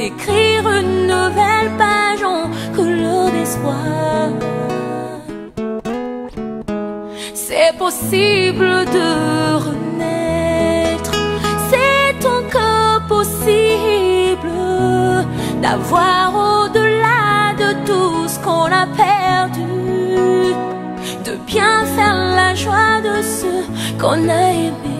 d'écrire une nouvelle page en couleur d'espoir. C'est possible de renaître, c'est encore possible d'avoir au-delà de tout ce qu'on a perdu, de bien faire la joie de ceux qu'on a aimés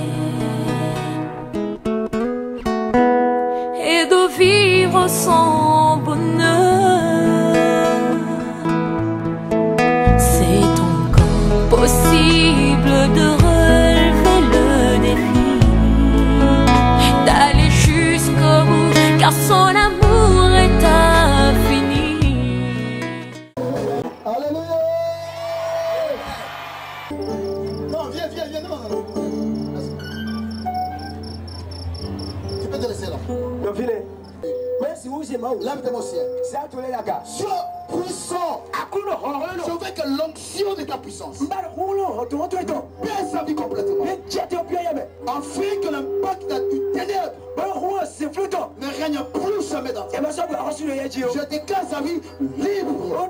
et de vivre son bonheur. C'est encore possible de relever le défi, d'aller jusqu'au bout, car son amour est infini. Alléluia. Non, viens, non. Tu peux te laisser là. Non, venez. Merci, où c'est moi? Lève-toi au ciel. C'est à tous les gars. Sois puissant. Je veux que l'onction de ta puissance baisse sa vie complètement. Afin que l'impact du ténèbre ne règne plus jamais dans ta vie. Je déclare sa vie libre. Quand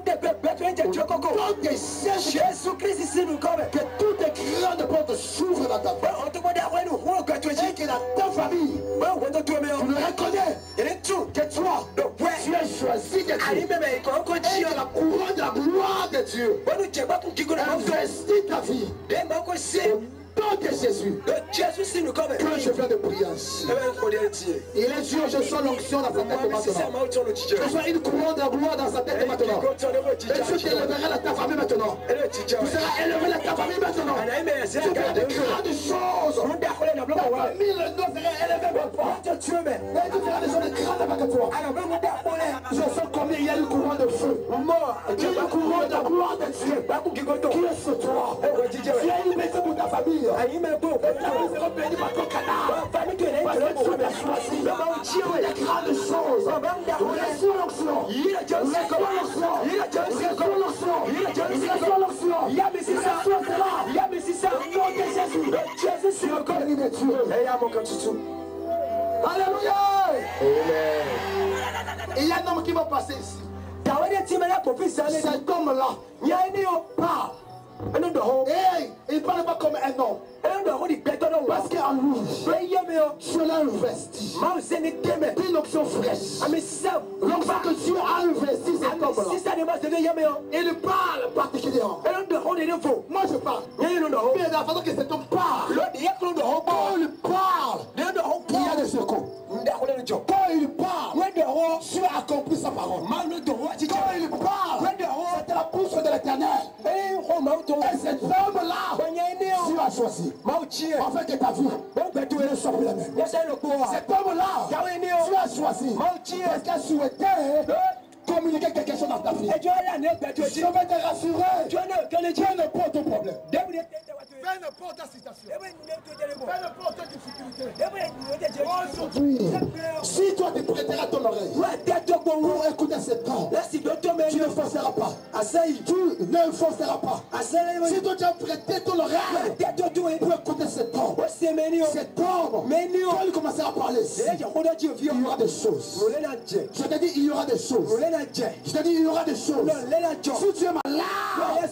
tu sais que toutes les grandes portes s'ouvrent dans ta vie. Et que dans ta famille, tu le reconnais que toi, tu es choisi de Dieu. Et que la couronne de la gloire de Dieu investit ta vie. Dans de Jésus, que je viens de prier ainsi. Il est Dieu, je sens l'onction dans sa tête maintenant. Je sens une couronne de la gloire dans sa tête maintenant. Et Dieu t'élèvera dans ta famille maintenant. Tu seras élevé dans ta famille maintenant. Tu feras de grandes choses. Ta famille, le nom sera élevé par toi. Et tu feras des choses de grandes avec toi. Je sens combien il y a une couronne de feu. Il y a une couronne de la gloire de Dieu qui est sur toi. Tu as une maison pour ta famille. Et ta famille sera bénie par ton canard. Parce que tu m'as choisi. Il y a des grandes choses. Reçois l'onction. Reçois l'onction. Reçois l'onction. Reçois l'onction. Reçois cela. Au nom de Jésus. Jésus, c'est encore béni de Dieu. Alléluia. Il y a un homme qui va passer ici. Cet homme-là parle. Hey, il ne parle pas comme un homme. Parce qu'en lui, cela investit une option fraîche. L'onction que Dieu a investi cet homme-là. Il parle particulièrement. Moi je parle. Mais la façon que cet homme parle, quand il parle, il y a des secours. Quand il parle, Dieu accomplit sa parole. Quand il parle, c'est la bouche de l'Éternel. Et cet homme-là, Dieu a choisi. Afin que ta vie ne soit plus la même. Cet homme-là, Dieu a choisi. Parce qu'il a souhaité communiquer quelque chose dans ta vie. Je vais te rassurer. Dieu ne porte ton problème. Peu importe ta situation. Peu importe ta difficulté. Aujourd'hui, si toi tu prêteras ton oreille pour écouter cette parole, tu ne forceras pas. Tu ne forceras pas. Si toi tu as prêté ton oreille pour écouter cette parole, cet homme, quand il commencera à parler, il y aura des choses. Je te dis, il y aura des choses. Je te dis, il y aura des choses. Si tu es malade,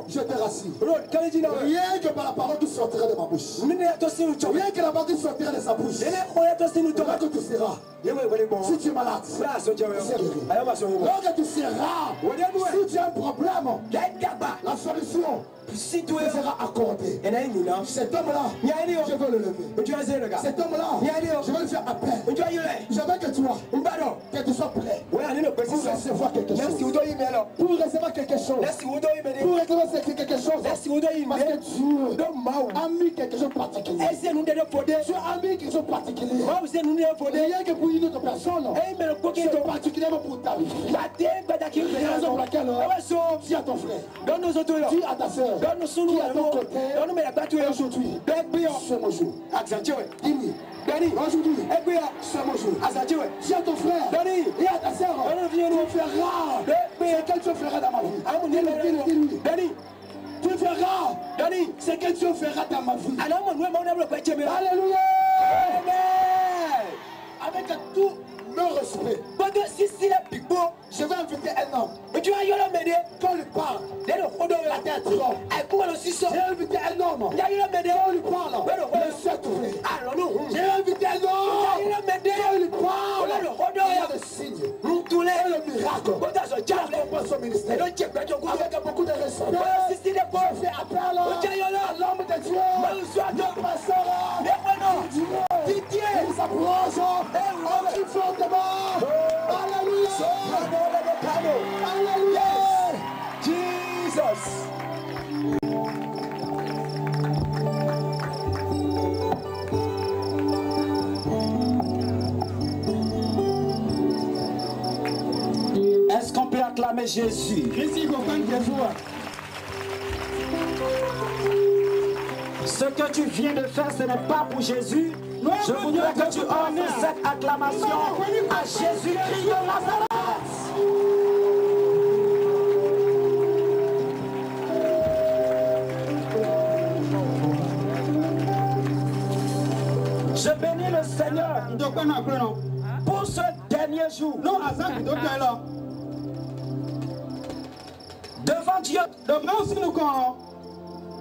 je te rassure. Rien que par la parole qui sortira de ma bouche. Rien que la parole qui sortira de sa bouche. Là que tu seras. Si tu es malade, c'est guéri. Là que tu seras, si tu as un problème, la solution te sera accordée. Cet homme-là, je veux le lever. Cet homme-là, je veux le faire appel. Je veux que toi, que tu sois prêt pour recevoir quelque chose. Pour recevoir quelque chose. Pour recevoir quelque chose. Parce que Dieu a mis quelque chose de particulier. Dieu a mis quelque chose de particulier. Rien que pour une autre personne, c'est particulièrement pour ta vie. C'est la raison pour laquelle dis à ton frère, dis à ta soeur, dis à ton côté, aujourd'hui, c'est mon jour. Dis-lui, aujourd'hui, c'est mon jour. Dis à ton frère, dis à ta soeur, tu feras ce que tu feras dans ma vie. Dis-lui, tu feras ce que Dieu fera dans ma vie. Alléluia. Avec tout non-respect. Je vais inviter un homme. Quand il parle, la tête tremble. J'ai invité un homme. Quand il parle, le ciel ouvert. J'ai invité un homme. Quand il parle, il y a des signes. Et le miracle. Je comprends son ministère. Avec beaucoup de respect, je fais appel à l'homme de Dieu. Le pasteur Didier. Il s'approche. On crie fortement. Alléluia. Alléluia. Jesus. Est-ce qu'on peut acclamer Jésus? Ce que tu viens de faire, ce n'est pas pour Jésus. Je voudrais que tu offres cette acclamation à Jésus-Christ de Nazareth. Je bénis le Seigneur pour ce dernier jour. Devant Dieu,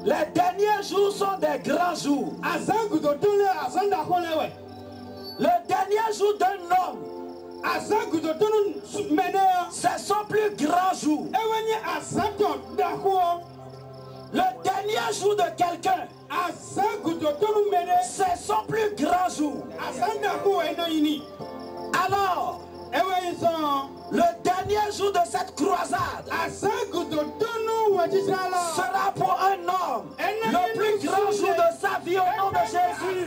les derniers jours sont des grands jours. Le dernier jour d'un homme, c'est son plus grand jour. Le dernier jour de quelqu'un, c'est son plus grand jour. Alors, le dernier jour de cette croisade sera pour un homme le plus grand jour de sa vie au nom de Jésus.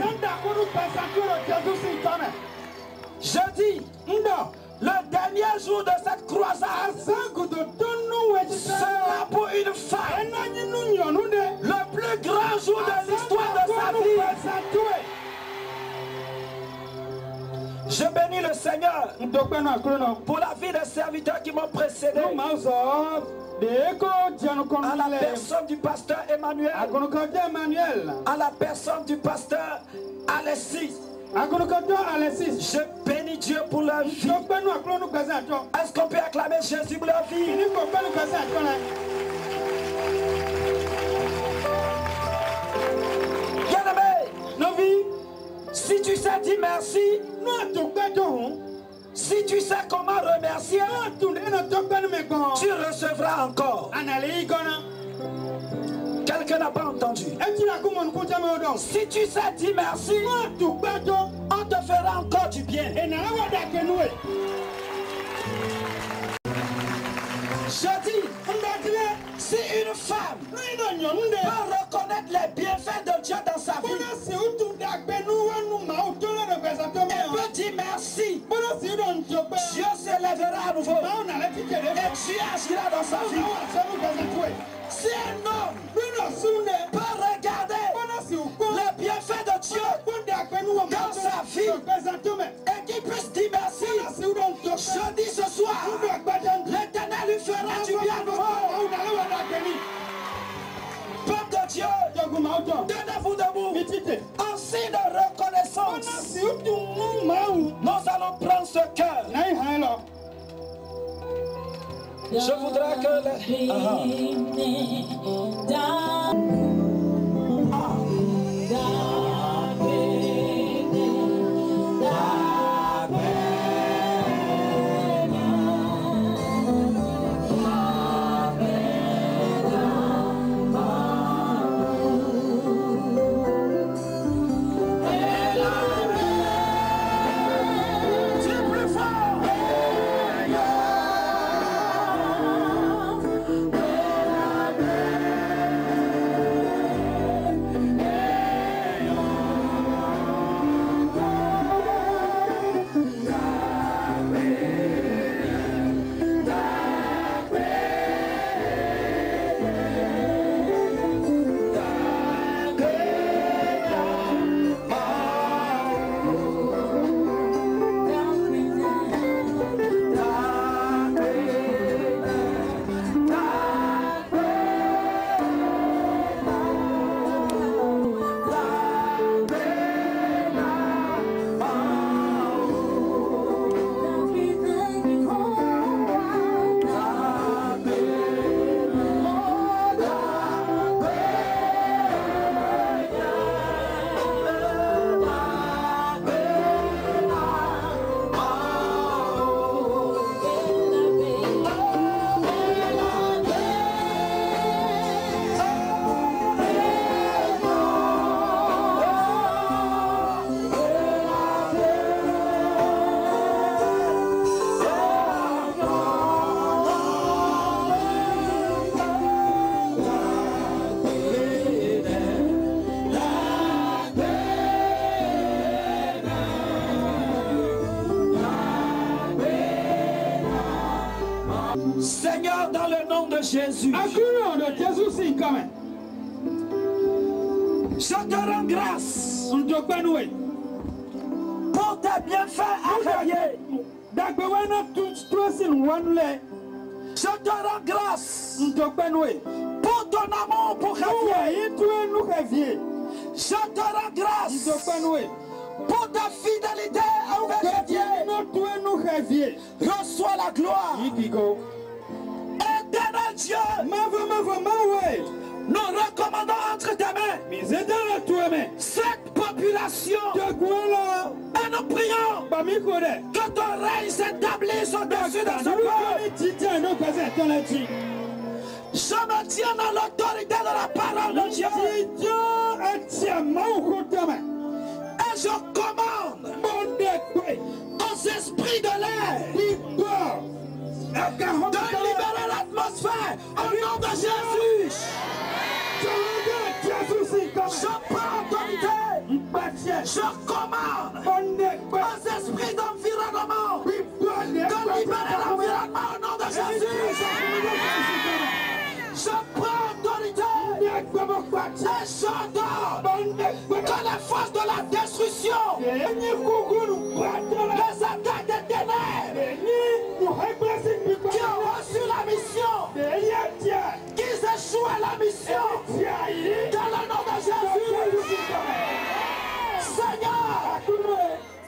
Je dis, le dernier jour de cette croisade sera pour une femme le plus grand jour de l'histoire de sa vie. Je bénis le Seigneur pour la vie des serviteurs qui m'ont précédé. À la personne du pasteur Emmanuel, à la personne du pasteur Alexis. Je bénis Dieu pour leur vie. Est-ce qu'on peut acclamer Jésus pour leur vie? Bien-aimé, si tu sais dire merci, si tu sais comment remercier, tu recevras encore. Quelqu'un n'a pas entendu. Si tu sais dire merci, on te fera encore du bien. Je dis, si une femme peut reconnaître les bienfaits de Dieu dans sa vie, elle peut dire merci, Dieu s'élèvera à nouveau et Dieu agira dans sa vie. Si un homme peut regarder les bienfaits de Dieu dans sa vie et qu'il puisse dire merci, je dis ce soir, l'Éternel lui fera du bien à nouveau. Peuple de Dieu, tenez-vous debout en signe de reconnaissance. Nous allons prendre ce cœur. Je voudrais que les... Seigneur, dans le nom de Jésus, je te rends grâce pour tes bienfaits à Javier. Je te rends grâce pour ton amour pour Javier. Je te rends grâce pour ta fidélité envers Javier. Reçois la gloire. Éternel Dieu, nous recommandons entre tes mains cette population et nous prions que ton règne s'établisse au-dessus de ce peuple. Je me tiens dans l'autorité de la parole de Dieu et je commande aux esprits de l'air de libérer l'atmosphère au nom de Jésus. Je prends autorité. Je commande aux esprits d'environnement de libérer l'environnement au nom de Jésus. Je prends autorité et j'ordonne que les forces de la destruction, les attaques des ténèbres qui ont reçu la mission, qu'ils échouent à la mission, dans le nom de Jésus. Seigneur,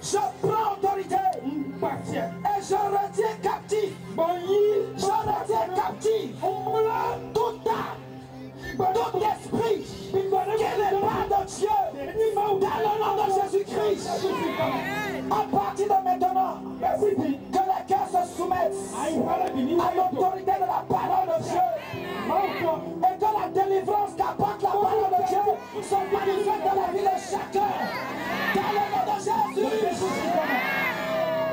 je prends autorité et je retiens captif. Je retiens captif toute âme, tout esprit qui n'est pas de Dieu, dans le nom de Jésus-Christ. À partir de maintenant, que les cœurs se soumettent à l'autorité de la parole de Dieu et que la délivrance qu'apporte la parole de Dieu soit manifeste dans la vie de chacun, dans le nom de Jésus.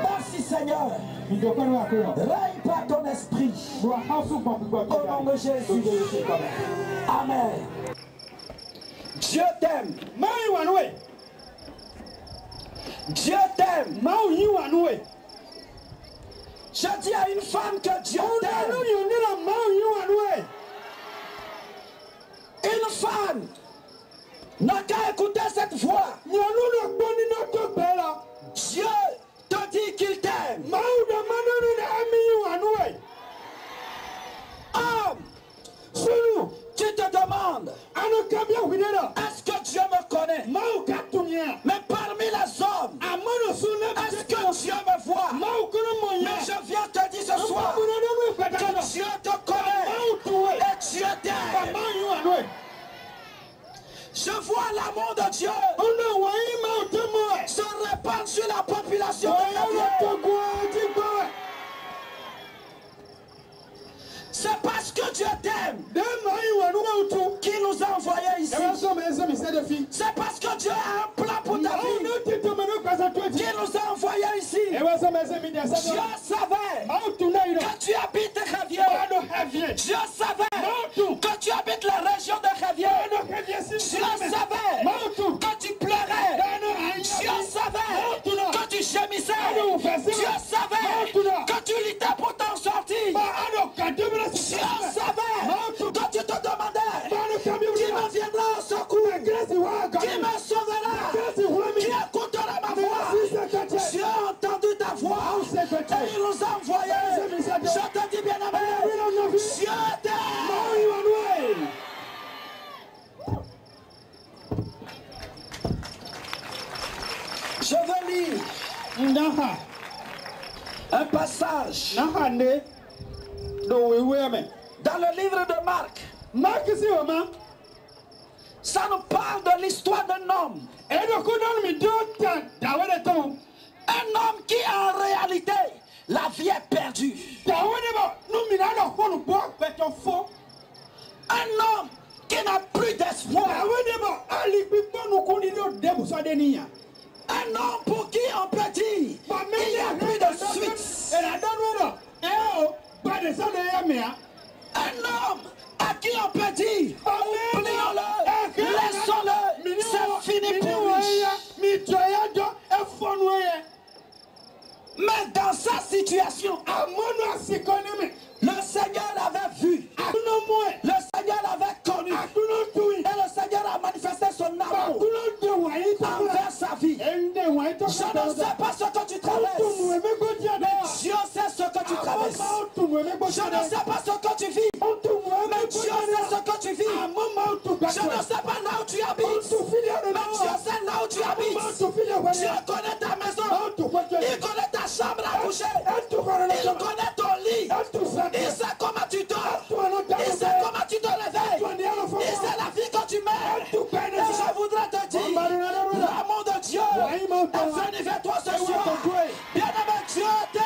Merci Seigneur. Règne par ton esprit au nom de Jésus. Amen. Dieu t'aime. Dieu t'aime. Je dis à une femme que Dieu t'aime. Une femme n'a qu'à écouter cette voix. Dieu te dit qu'il t'aime. Homme, tu te demandes, est-ce que Dieu me connaît? Mais parmi les hommes, est-ce que Dieu me voit? Mais je viens te dire ce soir que Dieu te connaît et Dieu t'aime. Je vois l'amour de Dieu se répandre sur la population de c'est parce que Dieu t'aime qu'il nous a envoyés ici. C'est parce que Dieu a un plan pour ta vie qu'il nous a envoyés ici. Dieu savait que tu habites Javier. Dieu savait que tu habites la région de Javier. Dieu savait que tu pleurais. Dieu savait que tu gémissais. Dieu savait que tu luttais pour t'en sortir. Dieu savait que tu te demandais qui me viendra au secours, qui me sauvera, qui écoutera ma voix. Dieu a entendu ta voix et il nous a envoyés. Je te dis bien aimé, Dieu t'aime. Je veux lire un passage dans le livre de Marc. Ça nous parle de l'histoire d'un homme. Un homme qui en réalité, la vie est perdue. Un homme qui n'a plus d'espoir. Un homme pour qui on peut dire il n'y a plus de suite. Un homme à qui on peut dire oublions-le, laissons-le, c'est fini pour lui. Mais dans sa situation, le Seigneur baisse. Je ne sais pas ce que tu vis, mais Dieu sait ce que tu vis. Je ne sais pas là où tu habites, mais Dieu sait là où tu habites. Dieu connaît ta maison, il connaît ta chambre à coucher, il connaît ton lit, il sait comment tu dors, il sait comment tu te réveilles, il sait la vie que tu mènes. Et je voudrais te dire, l'amour de Dieu est venu vers toi ce soir. Bien-aimé, Dieu t'aime.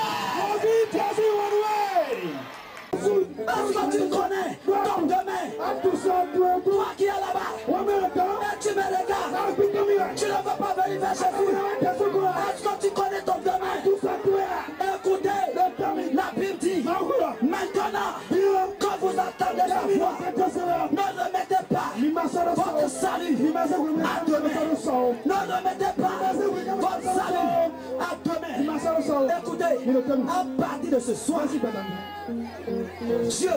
Parce que tu connais ton demain. Toi qui es là-bas, et tu me regardes, tu ne veux pas venir vers Jésus. Est-ce que tu connais ton demain? Écoutez, la Bible dit, maintenant que vous entendez la voix, ne remettez pas votre salut à demain. Ne remettez pas votre salut à demain. Écoutez, à partir de ce soir, Dieu,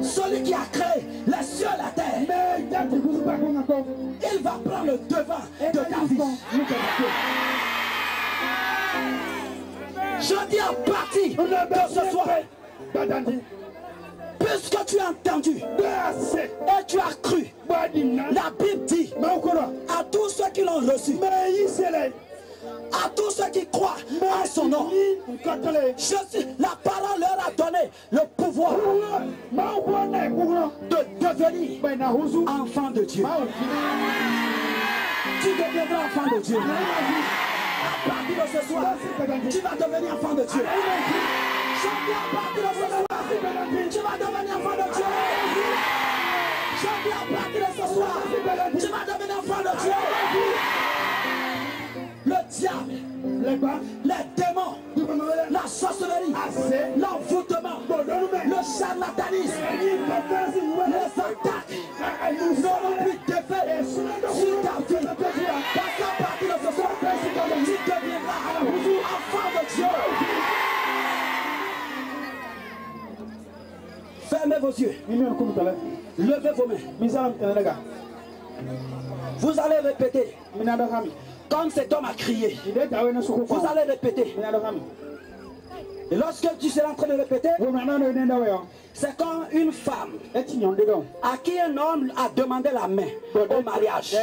celui qui a créé les cieux et la terre, il va prendre le devant de ta vie. Je dis à partir de ce soir, puisque tu as entendu et tu as cru, la Bible dit à tous ceux qui l'ont reçu, à tous ceux qui croient en son nom, la parole leur a donné le pouvoir de devenir enfant de Dieu. Tu deviendras enfant de Dieu. À partir de ce soir, tu vas devenir enfant de Dieu. Je dis à partir de ce soir, tu vas devenir enfant de Dieu. Je dis à partir de ce soir, tu vas devenir enfant de Dieu. Le diable, les démons, la sorcellerie, l'envoûtement, le charlatanisme, les attaques n'auront plus d'effet sur ta vie. Parce qu'à partir de ce soir, tu deviendras enfant de Dieu. Fermez vos yeux. Levez vos mains. Vous allez répéter. Comme cet homme a crié, vous allez répéter. Et lorsque tu seras en train de répéter, c'est quand une femme à qui un homme a demandé la main au mariage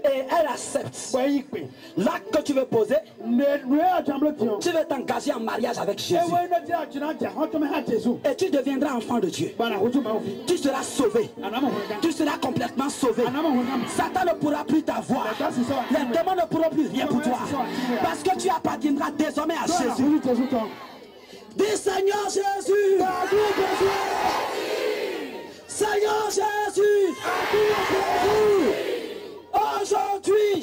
et elle accepte l'acte que tu veux poser, tu veux t'engager en mariage avec Jésus et tu deviendras enfant de Dieu. Tu seras sauvé, tu seras complètement sauvé. Satan ne pourra plus t'avoir, les démons ne pourront plus rien pour toi, parce que tu appartiendras désormais à Jésus. Dis Seigneur Jésus, Seigneur Jésus, aujourd'hui,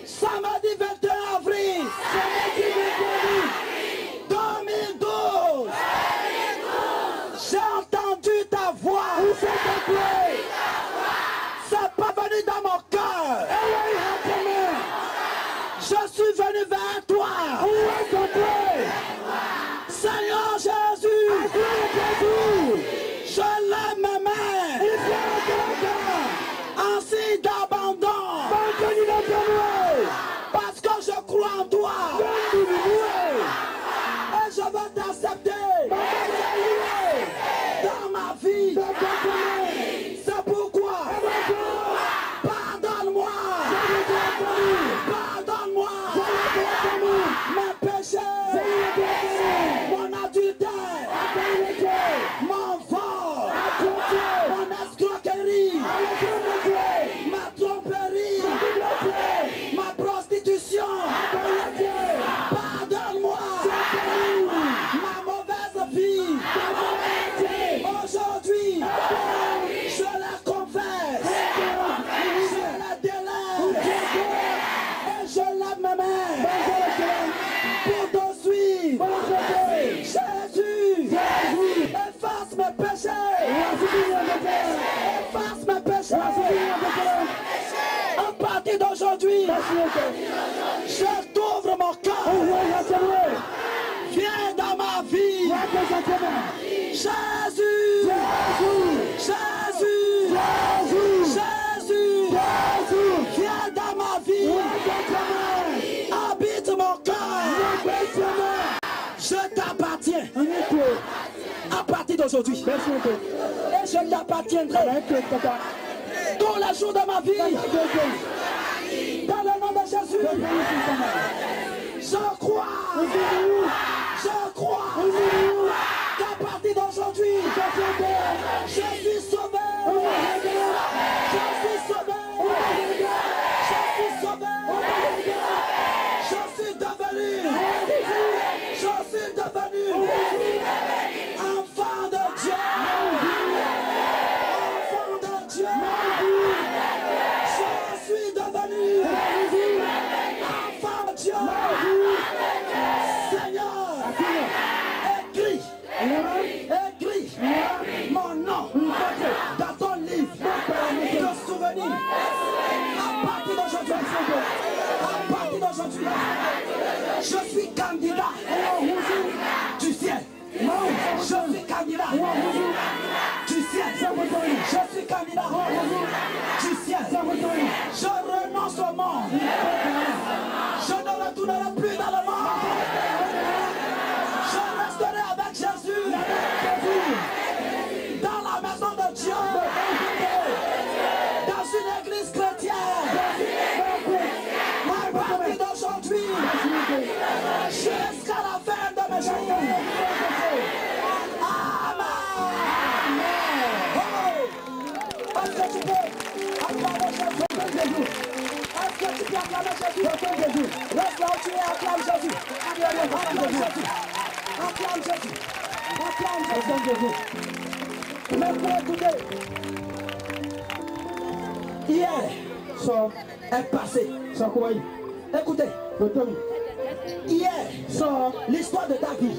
samedi 21 avril 2012, j'ai entendu ta voix. C'est pas venu dans mon cœur. Je suis venu vers toi. Seigneur Jésus, je lève ma main en signe d'abandon, parce que je crois en toi et je veux t'accepter dans ma vie. C'est pourquoi pardonne-moi mes péchés, mon adultère, mon vol, mon escroquerie, ma tromperie, ma prostitution. Pardonne-moi ma mauvaise vie. Aujourd'hui, je la confesse, je la délève et je lève ma main pour te suivre. Jésus, efface mes péchés, efface mes péchés. À partir d'aujourd'hui, je t'ouvre mon cœur. Viens dans ma vie. Jésus, Jésus, Jésus, viens dans ma vie. Habite mon cœur. À partir d'aujourd'hui. Et je t'appartiendrai tous les jours de ma vie. Dans le nom de Jésus. Je crois. Je crois. Qu'à partir d'aujourd'hui, je suis sauvé. Je suis sauvé. Je suis sauvé. Je suis devenu. Je suis devenu. Enfant de Dieu. Enfant de Dieu. Je suis devenu. Enfant de Dieu. Seigneur. Écris mon nom dans ton livre de souvenirs. À partir d'aujourd'hui, je suis candidat du ciel. Je suis candidat du ciel. Je suis candidat du ciel. Je renonce au monde. Je ne retournerai plus dans le monde. Je resterai avec Jésus dans la maison de Dieu, dans une église chrétienne. À partir d'aujourd'hui, jusqu'à la fin de mes jours. Amen. Oh. Est-ce que tu peux acclamer Jésus? Est-ce que tu peux acclamer Jésus? Reste là où tu es, acclame Jésus. Acclame Jésus. Acclame Jésus. Acclame Jésus. Maintenant, écoutez. Hier, ça est passé. Ça quoi? Écoutez. Hier, ça, l'histoire de ta vie.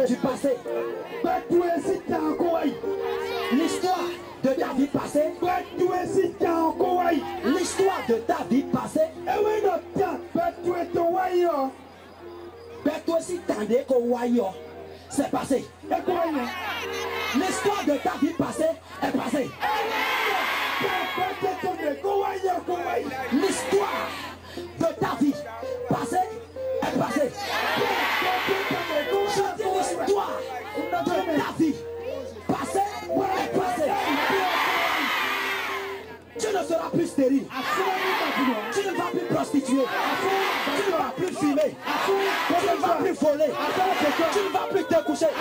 Du passé. L'histoire de ta vie passée. L'histoire de ta vie passée. C'est passé. L'histoire de ta vie passée est passée. L'histoire de ta vie passée est passée. Je dis l'histoire de ta vie passée est passée. Tu ne seras plus stérile. Tu ne vas plus prostituer. Tu ne vas plus fumer. Tu ne vas plus voler. Tu ne vas plus te coucher.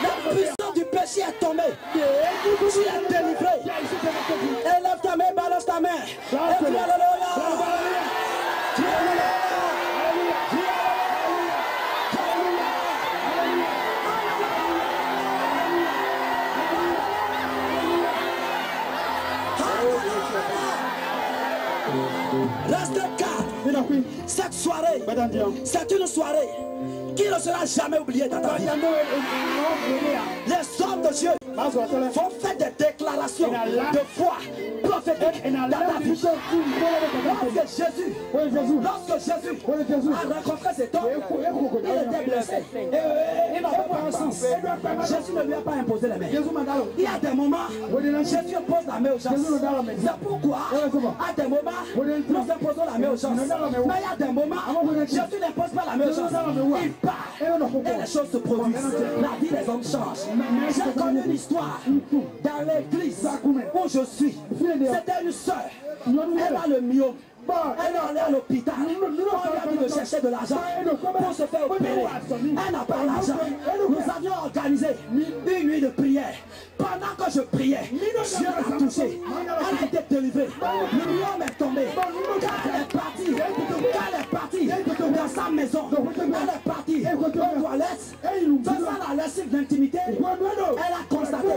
La puissance du péché est tombée. Tu es délivré. Élève ta main, balance ta main. Et puis alléluia. Reste calme. Cette soirée, c'est une soirée qui ne sera jamais oubliée dans ta vie. Les hommes de Dieu vont faire des déclarations de foi prophétique dans ta vie. Lorsque Jésus a rencontré cet homme, il était blessé. Il n'avait pas un sens. Jésus ne lui a pas imposé les mains. Il y a des moments, Jésus pose la main aux gens. C'est pourquoi, à des moments, nous imposons la main aux gens. Mais il y a des moments, Jésus n'impose pas la main aux gens. Il part et les choses se produisent. La vie des hommes change. J'ai connu une histoire dans l'église où je suis. C'était une sœur. Elle a le myome. Elle est allée à l'hôpital. On lui a dit de chercher de l'argent pour se faire opérer. Elle n'a pas l'argent. Nous avions organisé une nuit de prière. Pendant que je priais, Dieu l'a touché. Elle a été délivrée. Le myome est tombé. Quand elle est partie dans sa maison, elle est partie aux toilettes, faisant la lessive d'intimité, elle a constaté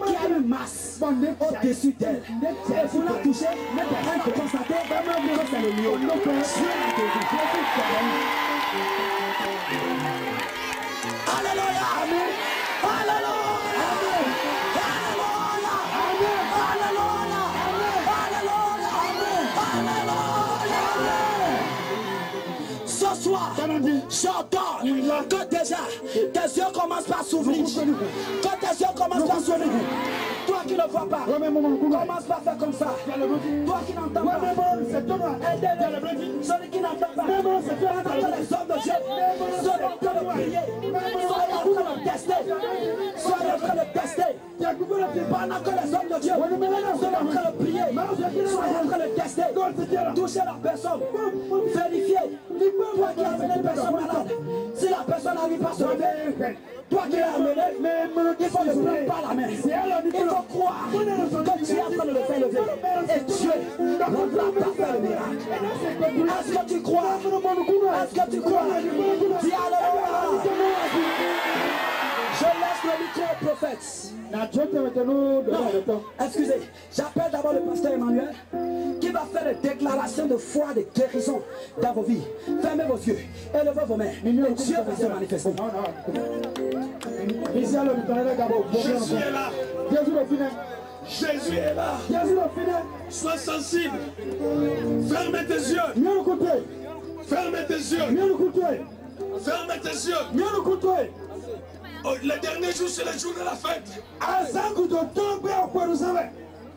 qu'il y a une masse au-dessus d'elle. Et pour la toucher, elle a constaté que c'est le myome. Alléluia. Alléluia. Ce soir, j'entends que déjà tes yeux commencent par s'ouvrir. Que tes yeux commencent par s'ouvrir. Toi qui ne vois pas, commence par faire comme ça. Toi qui n'entends pas, aidez-le. Celui qui n'entend pas, entends les hommes de Dieu. Celui qui ne prier, soyez en train de tester. Soyez en train de tester. Pendant que les hommes de Dieu sont en train de prier, soyez en train de tester. Touchez la personne. Vérifiez. Toi qui as amené une personne malade, si la personne n'arrive pas à se lever, toi qui l'as amené, il faut ne prendre pas la main. Il faut croire que tu es en train de le faire lever. Et Dieu rendra parfait le miracle. Est-ce que tu crois? Est-ce que tu crois? Dis alléluia. Je laisse le micro au prophète. Non, excusez, j'appelle d'abord le pasteur Emmanuel qui va faire des déclarations de foi, de guérison dans vos vies. Fermez vos yeux, élevez vos mains et Dieu va se manifester. Jésus est là. Jésus est là. Sois sensible. Ferme tes yeux. Ferme tes yeux. Ferme tes yeux. Oh, le dernier jour, c'est le jour de la fête.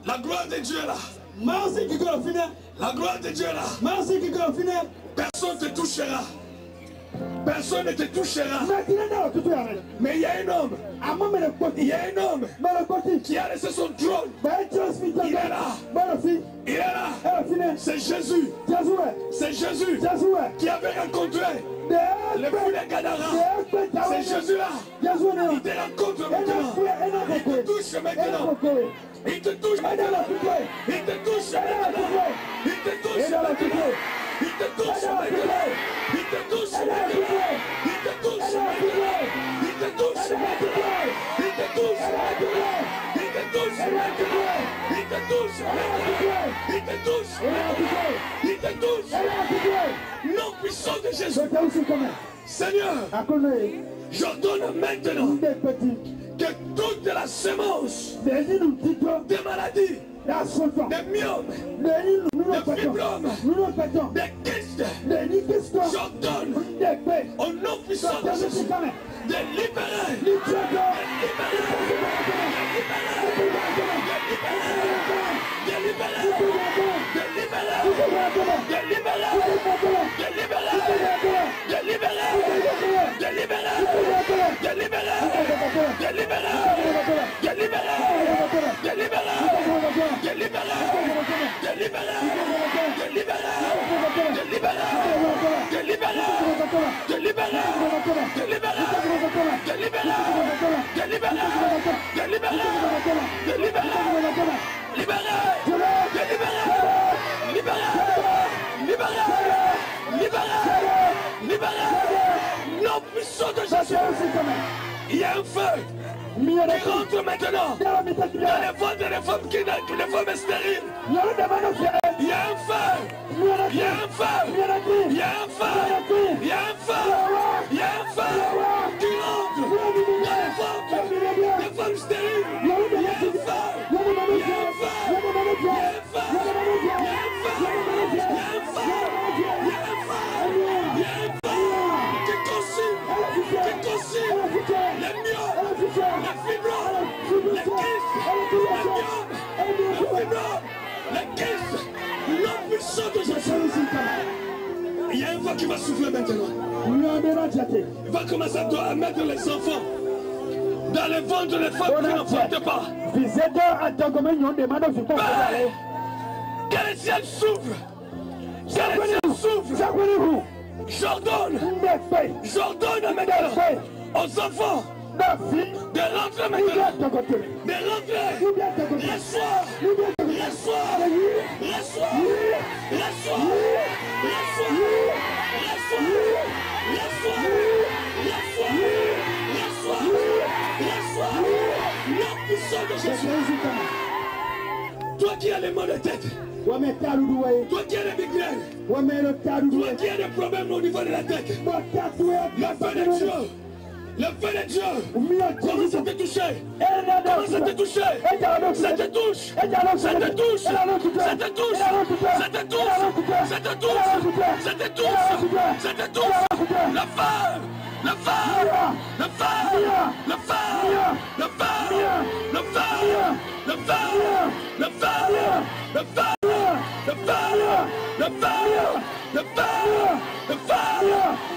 La gloire de Dieu est là. La gloire de Dieu est là. Personne ne te touchera. Personne ne te touchera. Mais il y a un homme. Il y a un homme qui a laissé son trône. Il est là. Il est là. C'est Jésus. C'est Jésus qui avait rencontré le fou de Gadara. C'est Jésus là. Il te rencontre maintenant. Il te touche maintenant. Il te touche maintenant. Il te touche maintenant. Il te touche maintenant. Il te touche maintenant. Il te touche maintenant. Il te touche maintenant. Il te touche maintenant. Il te touche maintenant. Il te touche maintenant. Il te touche maintenant. Il te touche maintenant. Il te touche. Nom puissant de Jésus. Seigneur, j'ordonne maintenant que toute la semence des maladies, des myomes, des fibromes, des kystes, j'ordonne au nom puissant de Jésus de libérer, de non puissant de Jésus. Il y a un feu qui rentre maintenant dans les ventres des femmes qui naissent, les femmes stériles. Il y a un feu. Il y a un feu. Il y a un feu. Il y a un feu. Il y a un feu qui rentre dans les ventres des femmes stériles. Il y a un feu. Il y a un feu. Il y a un feu. Il y a un feu. Il y a un feu. Il y a un feu. Il y a un feu qui consume les myomes, les fibromes, les kystes, les myomes, les fibromes, les kystes, nom puissant de Jésus. Il y a un vent qui va souffler maintenant. Il va commencer à mettre les enfants dans les ventres des femmes qui n'enfantent pas. Que le ciel s'ouvre. Que le ciel s'ouvre. J'ordonne maintenant aux enfants de rentrer maintenant. De rentrer. Reçois. Toi qui as les maux de tête, toi qui as les migraines, toi qui as des problèmes au niveau de la tête, le feu de Dieu, commence à te toucher, ça te touche, la femme,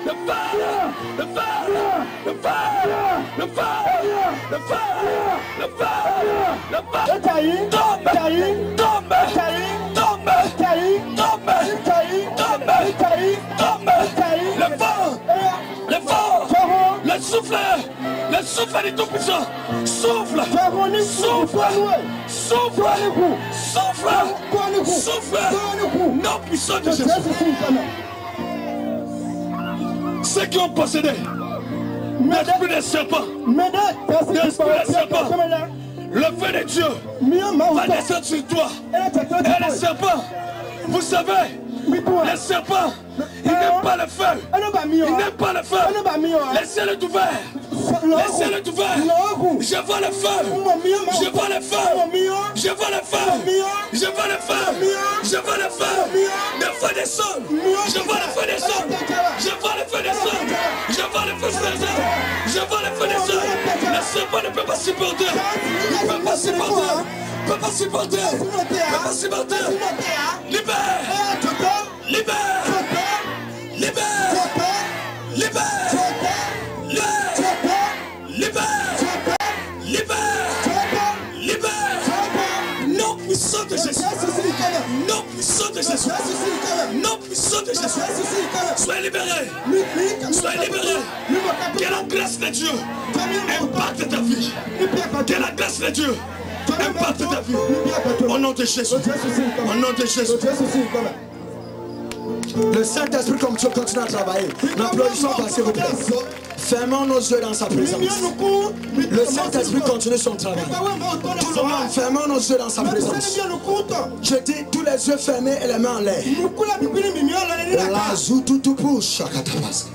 le feu, le feu, le feu, le feu, le feu, le feu, le feu, tombe, tombe, tombe, tombe, tombe, le feu, le feu, le souffle du Tout-Puissant, souffle, souffle, souffle, souffle, souffle, non puissant de Jésus. Ceux qui ont possédé l'esprit des serpents, le feu de Dieu va descendre sur toi. Et les serpents, vous savez, les serpents, ils n'aiment pas le feu. Ils n'aiment pas le feu. Le ciel est ouvert. Le ciel est ouvert. Je vois le feu. Je vois le feu. Je vois le feu. Je vois le feu. Je vois le feu. Le feu descend. Je vois le feu descend. Je vois le feu descend. Je vois le feu descend. Je vois le feu descend. Le serpent ne peut pas supporter. Il ne peut pas supporter. Il ne peut pas supporter. Il ne peut pas supporter. Libère. Libère. Libère. Libère. Libère. Non puissant de Jésus. Non puissant de Jésus. Non puissant de Jésus. Soyez libérés. Soyez libérés. Que la grâce de Dieu impacte ta vie. Que la grâce de Dieu impacte ta vie. Au nom de Jésus. Au nom de Jésus. Le Saint-Esprit comme Dieu continue à travailler. L'applaudissement passe s'il vous plaît. Fermons nos yeux dans sa présence. Le Saint-Esprit continue son travail. Tout le monde, fermons nos yeux dans sa présence. Je dis tous les yeux fermés et les mains en l'air. La zoutou pour chakatabas.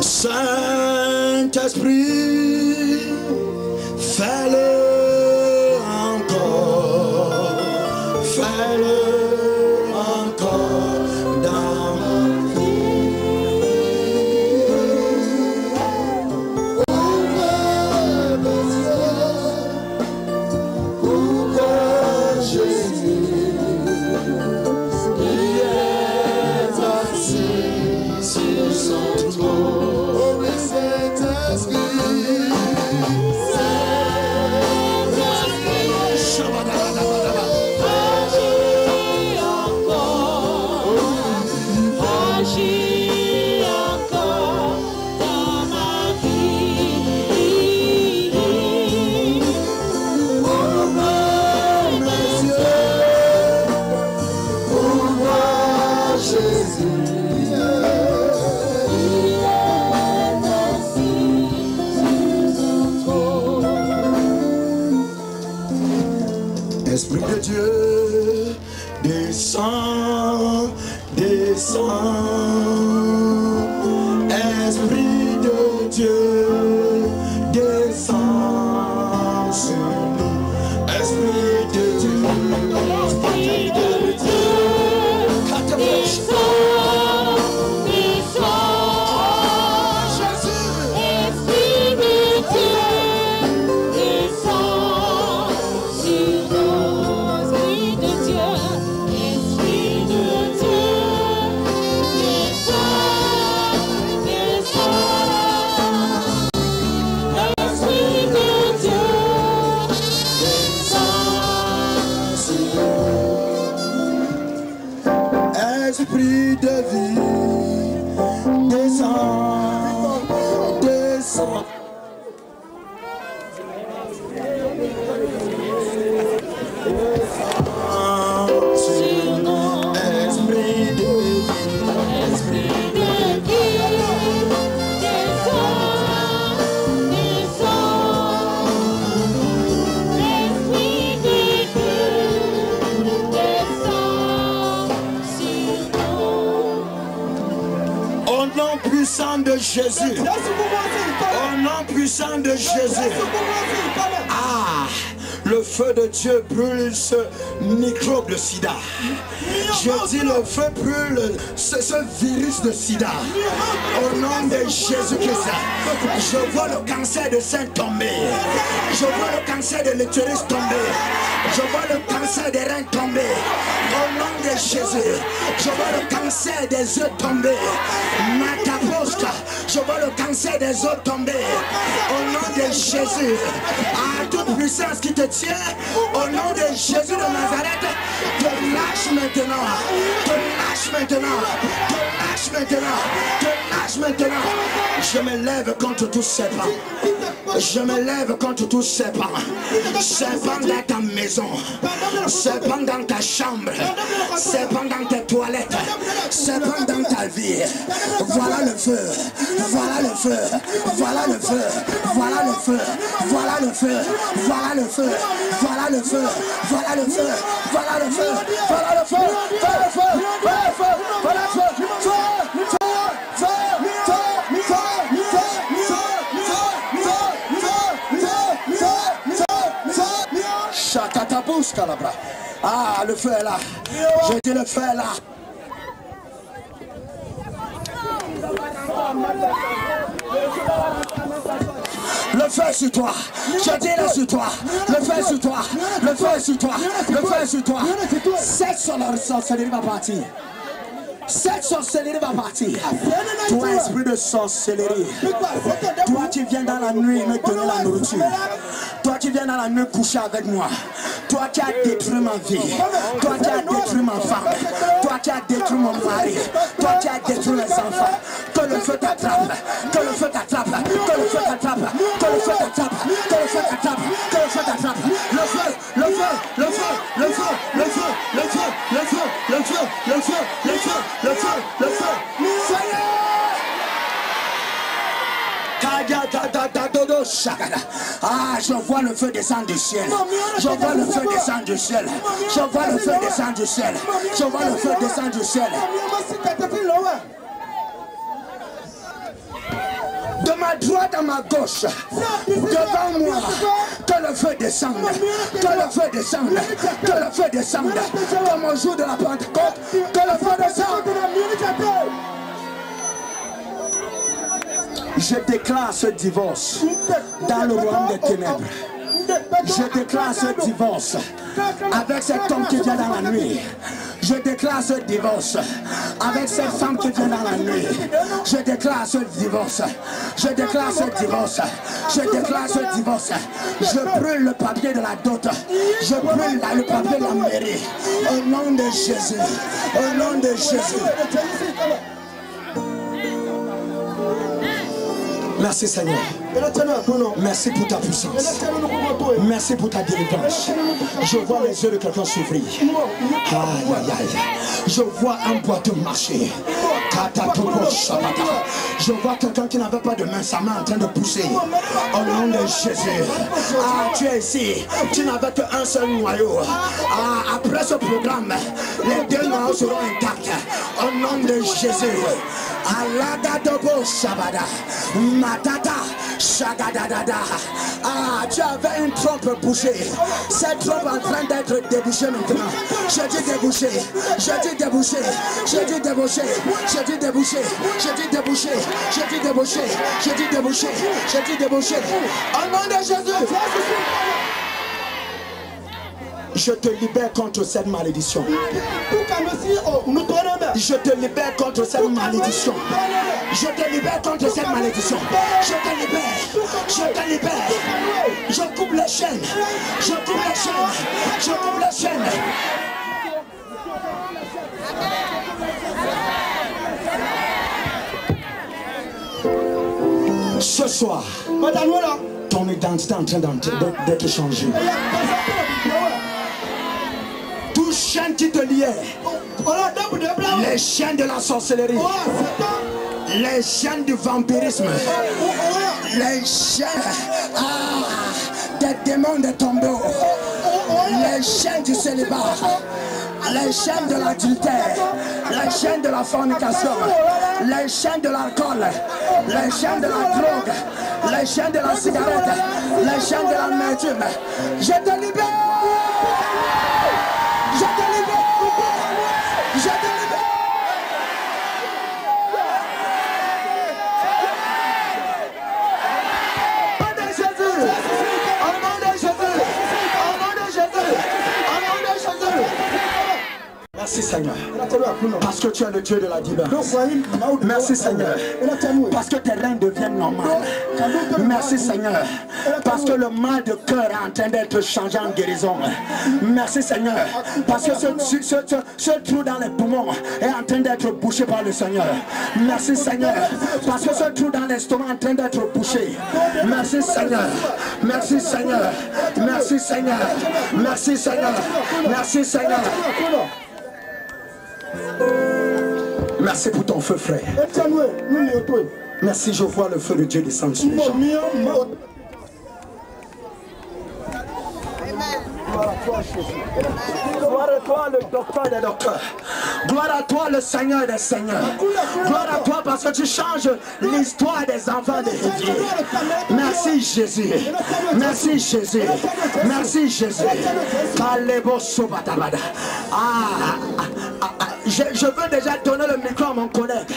Saint-Esprit, fais-le encore. Fais-le encore dans ma vie. Ouvre Jésus, qui est assis sur son trône. Oh oui, Saint-Esprit. Esprit de Dieu, descends, descends. Esprit de Dieu, descends sur nous. Esprit de Dieu, Esprit de Dieu, descends, descends. Jésus, Esprit de Dieu, descends sur nous. Esprit de Dieu, Esprit de Dieu, descends, descends. Esprit de Dieu, descends sur nous. Esprit de vie, descends, descends. Sur nous. Esprit de vie, Esprit de vie, descends, descends. Esprit de Dieu, descends sur nous. Au nom puissant de Jésus. Au nom puissant de Jésus. Ah, le feu de Dieu brûle ce microbe de sida. Je dis le feu brûle ce virus de sida. Au nom de Jésus-Christ, je vois le cancer de sein tomber. Je vois le cancer de l'utérus tomber. Je vois le cancer des reins tomber. Au nom de Jésus, je vois le cancer des œufs tomber. Mataposca, je vois le cancer des os tomber. Au nom de Jésus, à toute puissance qui te tient, au nom de Jésus de Nazareth, te lâche maintenant, te lâche maintenant, te lâche maintenant, te lâche maintenant. Je me lève contre tout serpent. Je me lève contre tout serpent. Serpent dans ta maison, serpent dans ta chambre, serpent dans tes toilettes, serpent dans ta vie. Voilà le feu, voilà le feu, voilà le feu, voilà le feu, voilà le feu, voilà le feu, voilà le feu, voilà le feu, voilà le feu, voilà le feu, voilà le feu, voilà le feu, voilà le feu, ah, le feu est là. Je dis le feu est là. Le feu est sur toi. Je dis le sur toi. Le feu est sur toi. Le feu est sur toi. Le feu est sur toi. Cette sorcellerie va partir. Cette sorcellerie va partir. Toi, esprit de sorcellerie. Toi qui viens dans la nuit me donner la nourriture. Toi qui viens dans la nuit coucher avec moi. Toi qui as détruit ma vie. Toi qui as détruit ma femme. Toi qui as détruit mon mari. Toi qui as détruit mes enfants. Que le feu t'attrape. Que le feu t'attrape. Que le feu t'attrape. Que le feu t'attrape. Que le feu t'attrape. Que le feu t'attrape. Le feu, le feu, le feu, le feu, le feu, le feu, le feu, le feu, le feu, le feu. Le feu, le feu, ah, je vois le feu descendre du ciel. Je vois le feu descendre du ciel. Je vois le feu descendre du ciel. Je vois le feu descendre du ciel. De ma droite à ma gauche, devant moi, que le feu descende, que le feu descende, que le feu descende, comme au jour de la Pentecôte, que le feu descende. Je déclare ce divorce dans le royaume des ténèbres. Je déclare ce divorce avec cet homme qui vient dans la nuit. Je déclare ce divorce avec cette femme qui vient dans la nuit. Je déclare ce divorce. Je déclare ce divorce. Je déclare ce divorce. Je brûle le papier de la dot. Je brûle le papier de la mairie. Au nom de Jésus. Au nom de Jésus. Merci Seigneur. Merci pour ta puissance. Merci pour ta délivrance. Je vois les yeux de quelqu'un s'ouvrir. Aïe aïe aïe. Je vois un boiteux marcher. Je vois quelqu'un qui n'avait pas de main, sa main en train de pousser. Au nom de Jésus. Ah, tu es ici. Tu n'avais qu'un seul noyau. Ah, après ce programme, les deux noyaux seront intacts. Au nom de Jésus. Aladadobo Shabada. Matata. Shagadadada. Ah, tu avais une trompe bouchée. Cette trompe est en train d'être débouchée maintenant. Je dis débouché. Je dis débouché. Je dis débouché. Je dis débouché. Je dis débouché. Je dis débouché. Je dis débouché. Je dis débouché. Au nom de Jésus. Je te libère contre cette malédiction. Je te libère contre cette malédiction. Je te libère contre cette malédiction. Je te libère. Je te libère. Je coupe les chaînes. Je coupe les chaînes. Je coupe les chaînes. Ce soir, ton identité est en train d'être changée. Toute chaîne qui te liait, les chaînes de la sorcellerie, les chaînes du vampirisme, les chaînes des démons de tombeau, les chaînes du célibat, les chaînes de l'adultère, les chaînes de la fornication, les chaînes de l'alcool, les chaînes de la drogue, les chaînes de la cigarette, les chaînes de l'amertume. Je te libère. Je te libère. Je te libère. Merci Seigneur, parce que tu es le Dieu de la libération. Merci Seigneur, parce que tes règnes deviennent normales. Merci Seigneur, parce que le mal de cœur est en train d'être changé en guérison. Merci Seigneur, parce que ce trou dans les poumons est en train d'être bouché par le Seigneur. Merci Seigneur, parce que ce trou dans l'estomac est en train d'être bouché. Merci Seigneur, merci Seigneur, merci Seigneur, merci Seigneur, merci Seigneur. Merci pour ton feu, frère. Merci, je vois le feu de Dieu descendre sur les gens. Gloire à toi, le docteur des docteurs. Gloire à toi, le Seigneur des seigneurs. Gloire à toi parce que tu changes l'histoire des enfants de Dieu. Merci Jésus. Merci Jésus. Merci Jésus. Je veux déjà donner le micro à mon collègue.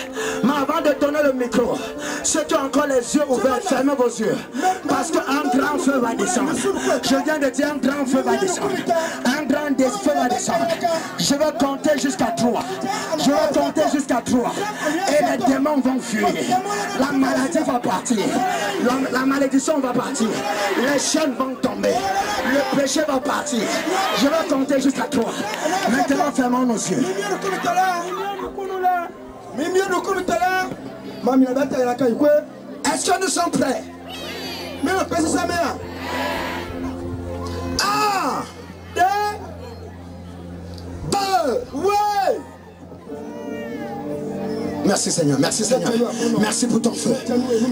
Mais avant de donner le micro, ceux qui ont encore les yeux ouverts, fermez vos yeux. Parce qu'un grand feu va descendre. Je viens de dire un grand feu va descendre. Un grand feu va descendre. Je vais compter jusqu'à 3. Je vais compter jusqu'à 3. Et les démons vont fuir. La maladie va partir. La malédiction va partir. Les chaînes vont tomber. Le péché va partir. Je vais compter jusqu'à 3. Maintenant, fermons nos yeux. Est-ce que nous sommes prêts? Un, deux, ouais. Merci Seigneur, merci Seigneur. Merci pour ton feu.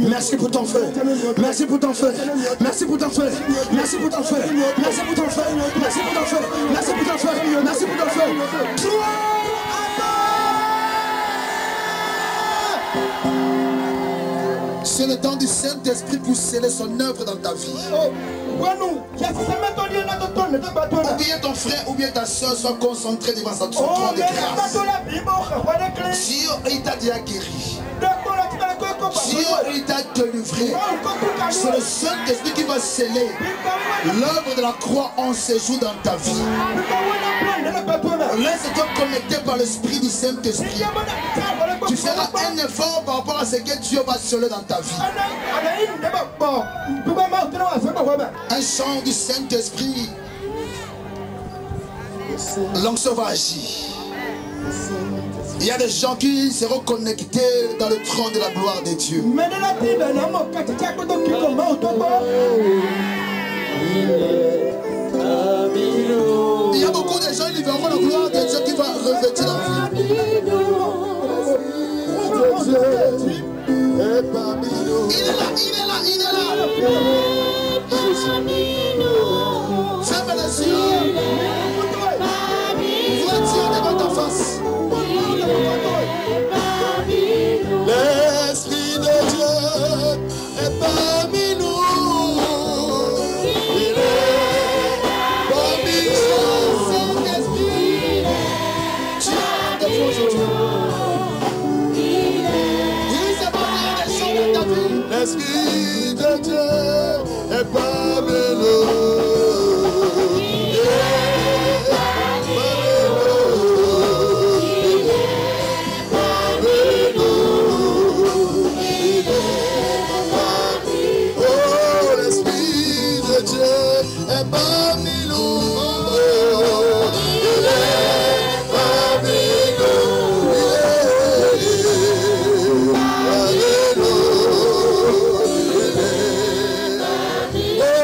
Merci pour ton feu. Merci pour ton feu. Merci pour ton feu. Merci pour ton feu. Merci pour ton feu. Merci pour ton feu. Merci pour ton feu. Merci pour ton feu. C'est le temps du Saint-Esprit pour sceller son œuvre dans ta vie. Ou bien ton frère ou bien ta soeur soit concentré devant son trône de grâce. Dieu, il t'a déjà guéri. Dieu, il t'a délivré. C'est le Saint-Esprit qui va sceller l'œuvre de la croix en séjour dans ta vie. Laisse-toi connecter par l'Esprit du Saint-Esprit. Tu feras un effort par rapport à ce que Dieu va sceller dans ta vie. Un chant du Saint-Esprit. L'onction va agir. Il y a des gens qui seront connectés dans le trône de la gloire de Dieu. Il y a beaucoup de gens qui verront la gloire de Dieu qui va revêtir la vie. Il est là, il est là, il est là. Ferme les yeux. Vois Dieu devant ta face. L'Esprit de Dieu est parmi nous. Il est parmi nous. Saint-Esprit, tu as devant aujourd'hui. L'Esprit de Dieu est parmi nous. Oh,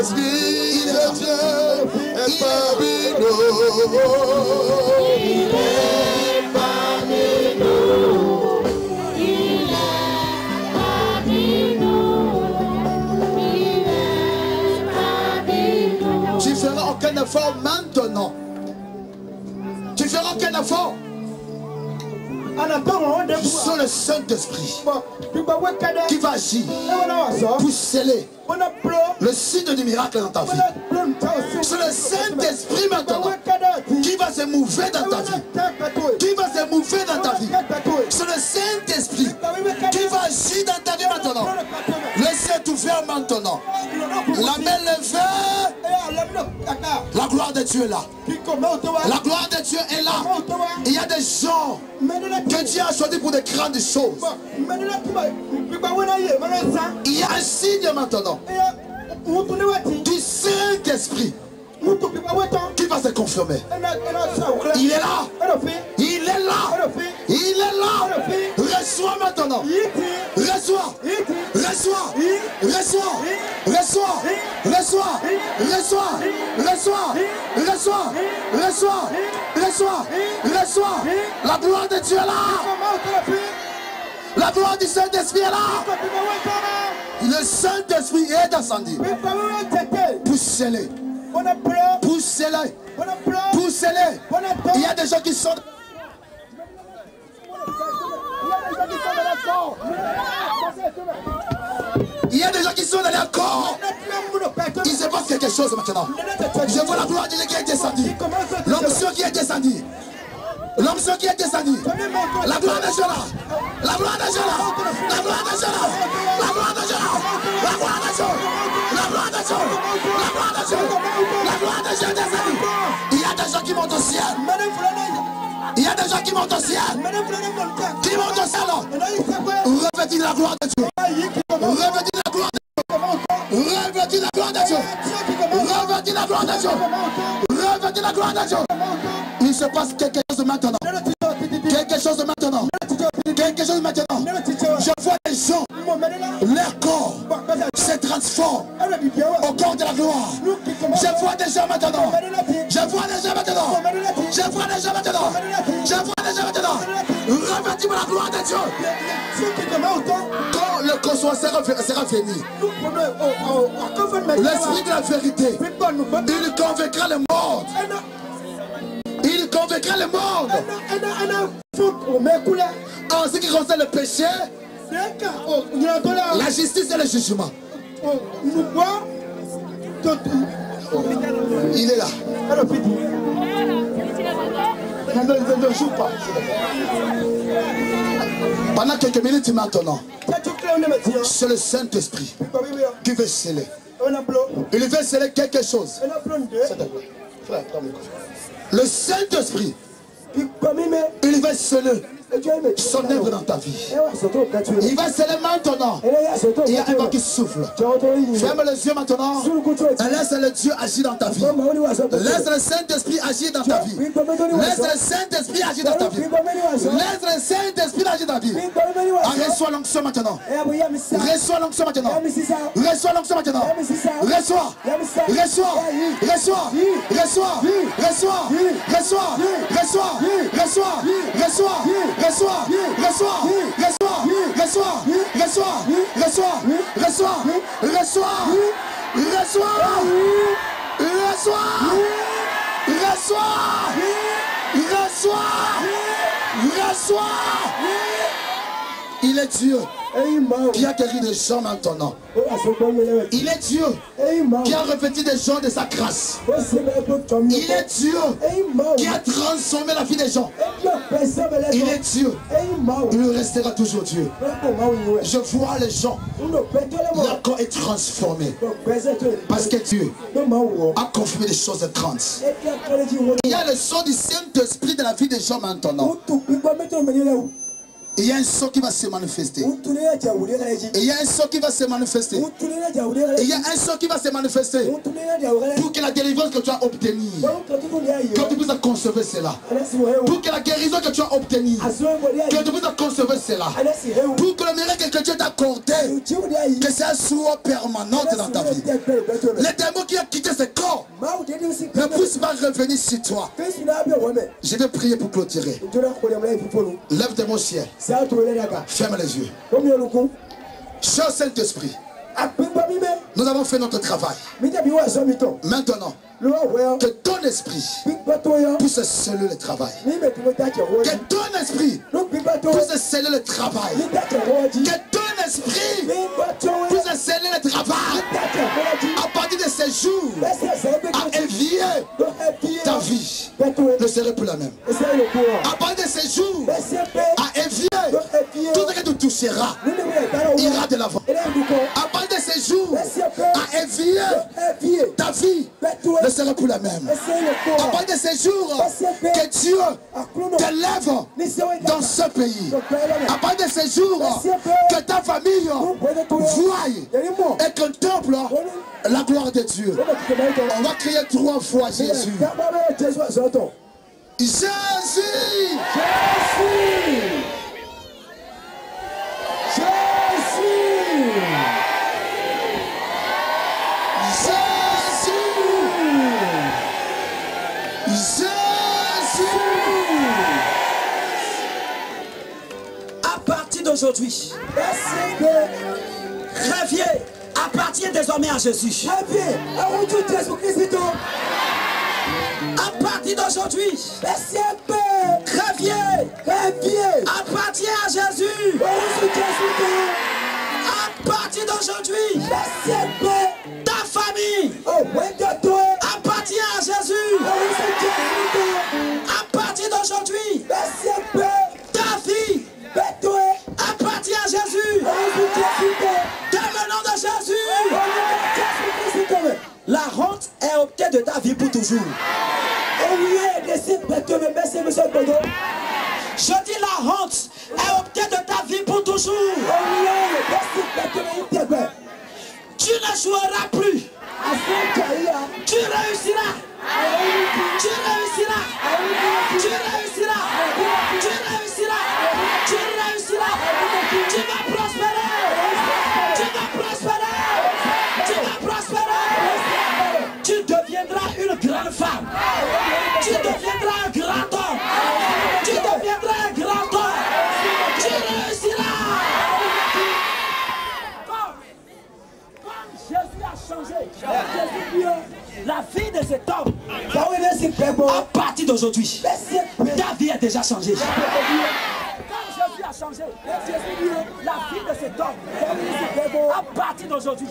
Saint-Esprit de Dieu est parmi nous. Il est parmi nous. Il est parmi nous. Il est parmi nous. Tu feras aucun effort maintenant. Tu feras aucun effort. Sur le Saint-Esprit qui va agir pour sceller le signe du miracle dans ta vie. C'est le Saint-Esprit maintenant qui va se mouver dans ta vie. Qui va se mouver dans ta vie. C'est le Saint-Esprit qui va agir dans ta vie maintenant. Laissez tout faire maintenant. La main levée. La gloire de Dieu est là. La gloire de Dieu est là. Il y a des gens que Dieu a choisi pour des grandes choses. Il y a un signe maintenant du Saint-Esprit qui va se confirmer. Il est là. Il est là. Il est là. Reçois maintenant. Reçois. Reçois. Reçois. Reçois. Reçois. Reçois. Reçois. Reçois. Reçois. Reçois. Reçois. La gloire de Dieu est là. La gloire du Saint-Esprit est là. Le Saint-Esprit est descendu pour sceller. Pour sceller. Pour sceller. Il y a des gens qui sont... Il y a des gens qui sont dans leur corps. Il se passe quelque chose maintenant. Je vois la gloire de Dieu qui est descendue. L'onction qui est descendue. L'onction qui est descendue. La gloire de Dieu là. La gloire de Dieu là. La gloire de Dieu là. La gloire de Dieu là. La gloire de Dieu. La gloire de Dieu. La gloire de Dieu. La gloire de Dieu est descendue. Il y a des gens qui montent au ciel. Il y a des gens qui montent au ciel. Qui montent au ciel. Revêtis la gloire de Dieu. Revêtis la gloire de Dieu. Revêtis la gloire de Dieu. Revêtis la gloire de Dieu. Revêtis la gloire de Dieu. Il se passe quelque chose maintenant. Quelque chose maintenant. Quelque chose maintenant. Je vois les gens, leur corps se transforme au corps de la gloire. Je vois des gens maintenant. Je vois des gens maintenant. Je vois des gens maintenant. Je vois des gens maintenant. Revêtis-moi la gloire de Dieu. Quand le consommateur sera fini, l'esprit de la vérité, il convaincra le monde. Il convaincra le monde. En ce qui concerne le péché, la justice et le jugement. Il est là. Ne joue pas. Pendant quelques minutes maintenant, c'est le Saint-Esprit qui veut sceller. Il veut sceller quelque chose. Le Saint-Esprit, il va sceller son œuvre dans ta vie. Il va sceller maintenant. Il y a un vent qui souffle. Ferme les yeux maintenant et laisse le Dieu agir dans ta vie. Laisse le Saint-Esprit agir dans ta vie. Laisse le Saint-Esprit agir dans ta vie. Laisse le Saint-Esprit agir dans ta vie. Reçois l'onction maintenant. Reçois l'onction maintenant. Reçois l'onction maintenant. Reçois. Reçois. Reçois. Reçois. Reçois. Reçois. Reçois. Reçois. Reçois. Reçois, reçois, reçois, reçois, reçois, reçois, reçois, reçois, reçois, reçois, reçois, reçois. Il est Dieu qui a guéri des gens maintenant. Il est Dieu qui a revêtu des gens de sa grâce. Il est Dieu qui a transformé la vie des gens. Il est Dieu. Il restera toujours Dieu. Je vois les gens. Leur corps est transformé. Parce que Dieu a confirmé des choses grandes. Il y a le son du Saint-Esprit de la vie des gens maintenant. Il y a un son qui va se manifester. Et il y a un son qui va se manifester. Et il y a un son qui va se manifester. Pour que la délivrance que tu as obtenue, que tu puisses conserver cela. Pour que la guérison que tu as obtenue, que tu puisses conserver cela. Pour que le miracle que Dieu t'a accordé, que ça soit permanent dans ta vie. Les démons qui ont quitté ce corps ne puissent pas revenir sur toi. Je vais prier pour clôturer. Lève tes mains au ciel. Ferme les yeux. Cher Saint-Esprit, nous avons fait notre travail. Maintenant, que ton esprit puisse sceller le travail. Que ton esprit puisse sceller le travail. Que ton esprit puisse sceller le travail. À partir de ces jours, à évier ta vie ne serait plus la même. À partir de ces jours, à évier tout ce que tu toucheras ira de l'avant. À partir de ces jours, à évier ta vie ne sera plus la même. À partir de ces jours, que Dieu t'élève dans ce pays. À partir de ces jours, que ta famille voie et contemple la gloire de Dieu. On va crier 3 fois Jésus. Jésus! Aujourd'hui, reviens, appartient désormais à Jésus. À partir d'aujourd'hui, reviens, appartient à Jésus. À partir d'aujourd'hui, ta famille appartient à Jésus. À partir d'aujourd'hui, ta vie appartient à Jésus. Dans le nom de Jésus. La honte est obtenue de ta vie pour toujours. Je dis la honte est obtenue de ta vie pour toujours. Tu ne joueras plus. Tu réussiras. Tu réussiras. Tu réussiras. Tu réussiras. Tu réussiras. Tu vas prospérer. Tu vas prospérer. Tu vas prospérer. Tu deviendras une grande femme. Tu deviendras un grand homme. Tu deviendras un grand homme. Tu réussiras. Comme Jésus a changé la vie de cet homme, à partir d'aujourd'hui, ta vie est déjà changée. Comme Jésus a changé la vie de cet homme, à partir d'aujourd'hui,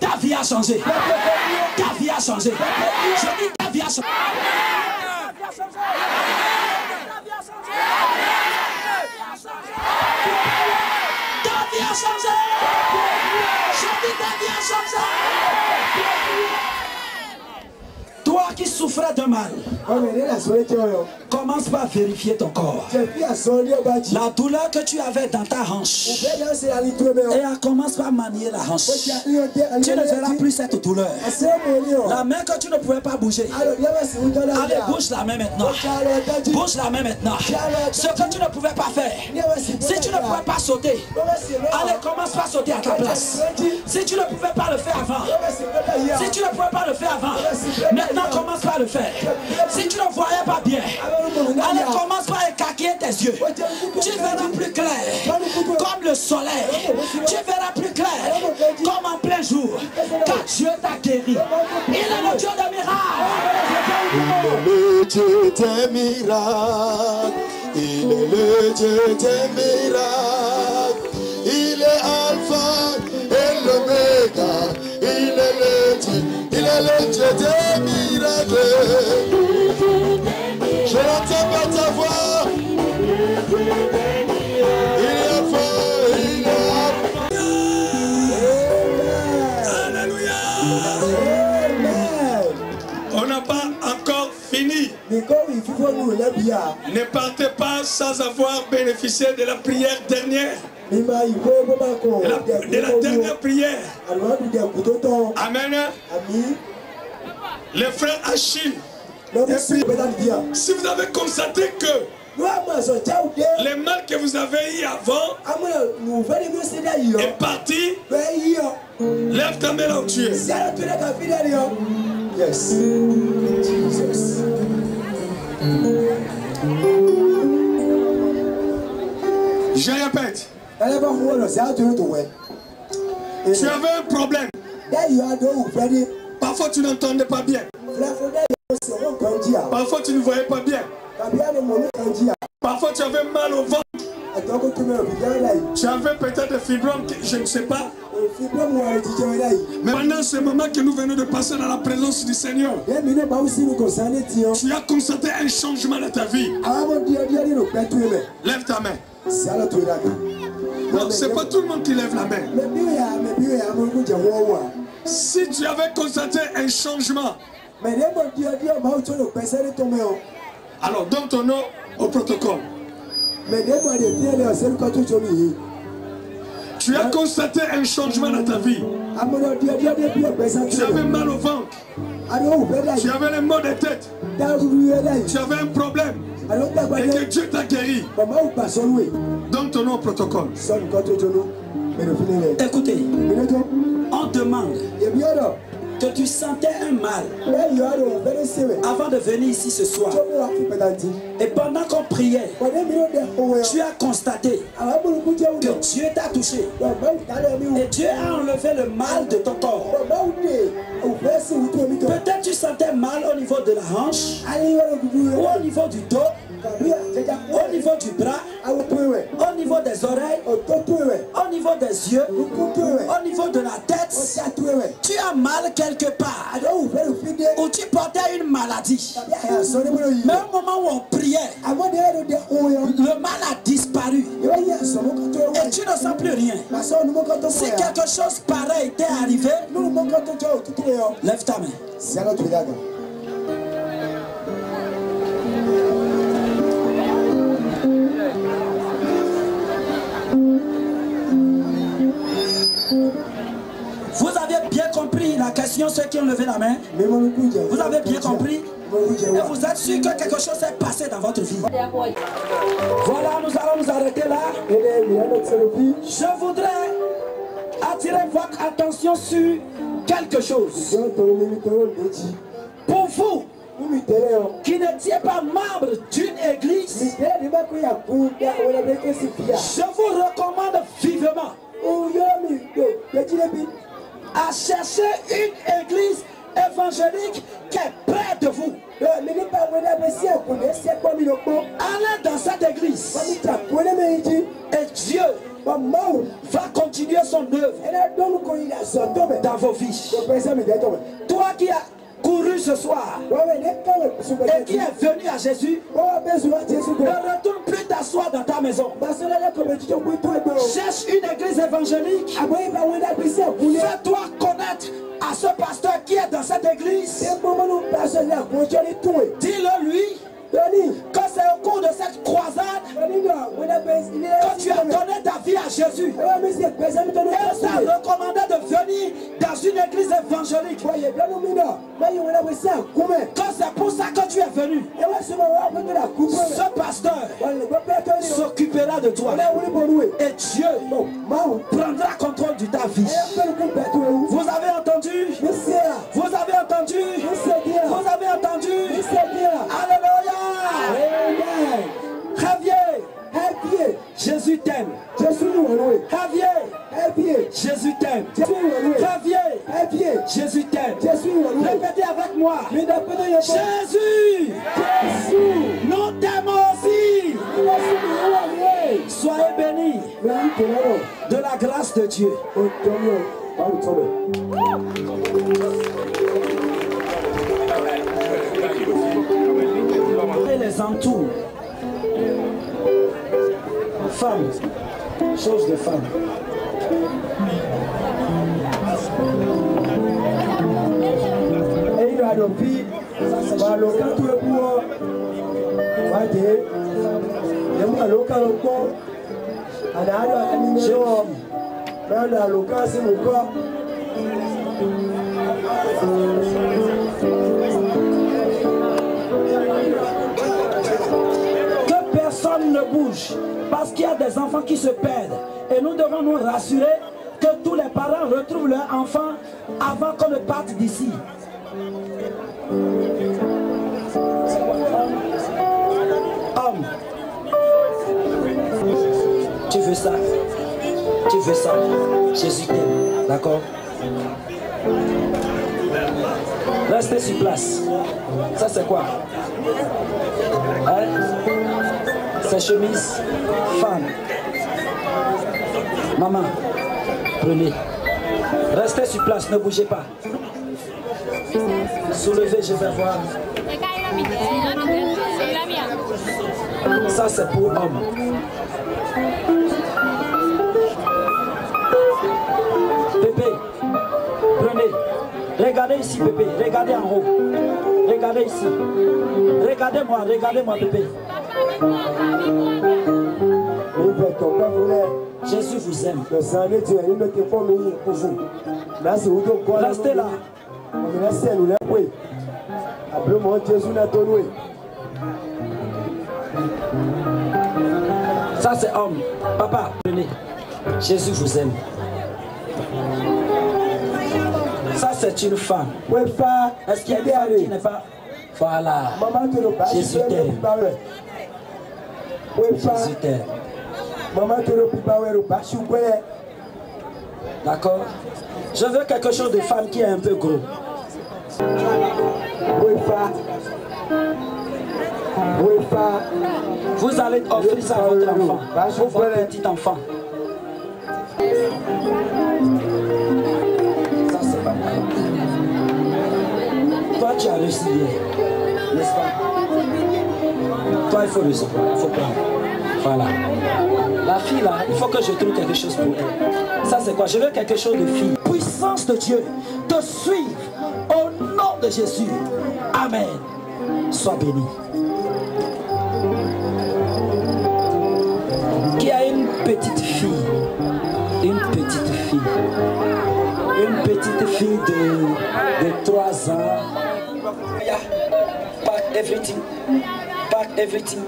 ta vie a changé. Ta vie a changé. Je dis ta vie a changé. Ta vie a changé. Ta vie a changé. Ta vie a changé. Je dis ta vie a changé. Toi qui souffrais de mal, commence par vérifier ton corps. La douleur que tu avais dans ta hanche, et commence par manier la hanche. Tu ne verras plus cette douleur. La main que tu ne pouvais pas bouger, allez, bouge la main maintenant. Bouge la main maintenant. Ce que tu ne pouvais pas faire, si tu ne pouvais pas sauter, allez, commence par sauter à ta place. Si tu ne pouvais pas le faire avant, si tu ne pouvais pas le faire avant, maintenant commence par le faire. Si tu ne voyais pas bien, allez, commence par écarquiller tes yeux. Tu verras plus clair comme le soleil. Tu verras plus clair comme en plein jour. Car Dieu t'a guéri. Il est le Dieu des miracles. Le Dieu des miracles. Il est le Dieu des miracles. Il est Alpha et l'Oméga. Il est le Dieu. Il est le Dieu des miracles. Je n'entends pas ta voix. Il est Alpha, il est Alpha. Alléluia. On n'a pas encore fini. Ne partez pas sans avoir bénéficié de la prière dernière. De la dernière prière. Amen. Les frères Achille. Si vous avez constaté que les mal que vous avez eu avant est parti, lève ta main là où tu es. Yes. Jesus. Je répète. Tu avais un problème. Parfois tu n'entendais pas bien. Parfois tu ne voyais pas bien. Parfois tu avais mal au ventre. Tu avais peut-être des fibromes, je ne sais pas. Mais pendant ce moment que nous venons de passer dans la présence du Seigneur, tu as constaté un changement dans ta vie. Lève ta main. Non, ce n'est pas tout le monde qui lève la main. Si tu avais constaté un changement, alors donne ton nom au protocole. Tu as constaté un changement dans ta vie. Tu avais mal au ventre. Tu avais les maux de tête. Tu avais un problème. Et que Dieu t'a guéri. Donne ton nom au protocole. Écoutez, on demande que tu sentais un mal avant de venir ici ce soir. Et pendant qu'on priait, tu as constaté que Dieu t'a touché. Et Dieu a enlevé le mal de ton corps. Peut-être tu sentais mal au niveau de la hanche, ou au niveau du dos, au niveau du bras, au niveau des oreilles, au niveau des yeux, au niveau de la tête. Tu as mal quelque part, ou tu portais une maladie. Mais au moment où on priait, le mal a disparu et tu ne sens plus rien. Si quelque chose pareil t'est arrivé, lève ta main. Vous avez bien compris la question, ceux qui ont levé la main? Vous avez bien compris? Et vous êtes sûr que quelque chose s'est passé dans votre vie? Voilà, nous allons nous arrêter là. Je voudrais attirer votre attention sur quelque chose. Pour vous qui n'étiez pas membre d'une église, je vous recommande vivement à chercher une église évangélique qui est près de vous. Allez dans cette église et Dieu va continuer son œuvre dans vos vies. Toi qui as couru ce soir et qui est venu à Jésus, ne retourne plus t'asseoir dans ta maison. Cherche une église évangélique. Fais-toi connaître à ce pasteur qui est dans cette église. Dis-le lui que c'est au cours de cette croisade que tu as donné ta vie à Jésus. Et t'a recommandé de venir dans une église évangélique. Que c'est pour ça que tu es venu. Ce pasteur s'occupera de toi. Et Dieu prendra contrôle de ta vie. Vous avez entendu? Vous avez entendu? Vous avez entendu? Alléluia! Javier, Jésus t'aime. Javier, Jésus t'aime. Javier, Jésus t'aime. Répétez avec moi. Jésus, nous t'aimons aussi. Soyez bénis de la grâce de Dieu. Et les entours. Femme, chose de femme. Et il a depuis Que personne ne bouge, parce qu'il y a des enfants qui se perdent. Et nous devons nous rassurer que tous les parents retrouvent leurs enfants avant qu'on ne parte d'ici. Homme, tu veux ça? Tu veux ça? Jésus t'aime, d'accord? Restez sur place. Ça c'est quoi? Hein? C'est chemise femme. Maman, prenez. Restez sur place, ne bougez pas. Soulevez, je vais voir. Ça c'est pour homme. Pépé, prenez. Regardez ici, Pépé. Regardez en haut. Regardez ici. Regardez-moi, Pépé. Jésus vous aime. Restez là. Ça c'est homme. Papa, prenez. Jésus vous aime. Ça c'est une femme. Est-ce qu'il y a une femme qui n'est pas? Voilà. Jésus t'aime. Jésus t'aime. D'accord? Je veux quelque chose de femme qui est un peu gros. Vous allez offrir ça à votre enfant, votre petit enfant. Ça c'est pas mal. Toi tu as réussi bien, n'est-ce pas? Toi il faut recevoir, il faut prendre. Voilà. La fille là, il faut que je trouve quelque chose pour elle. Ça c'est quoi? Je veux quelque chose de fille. Puissance de Dieu te suivre au nom de Jésus. Amen. Sois béni. Qui a une petite fille? Une petite fille. Une petite fille de 3 ans. Yeah. Pack everything. Pack everything.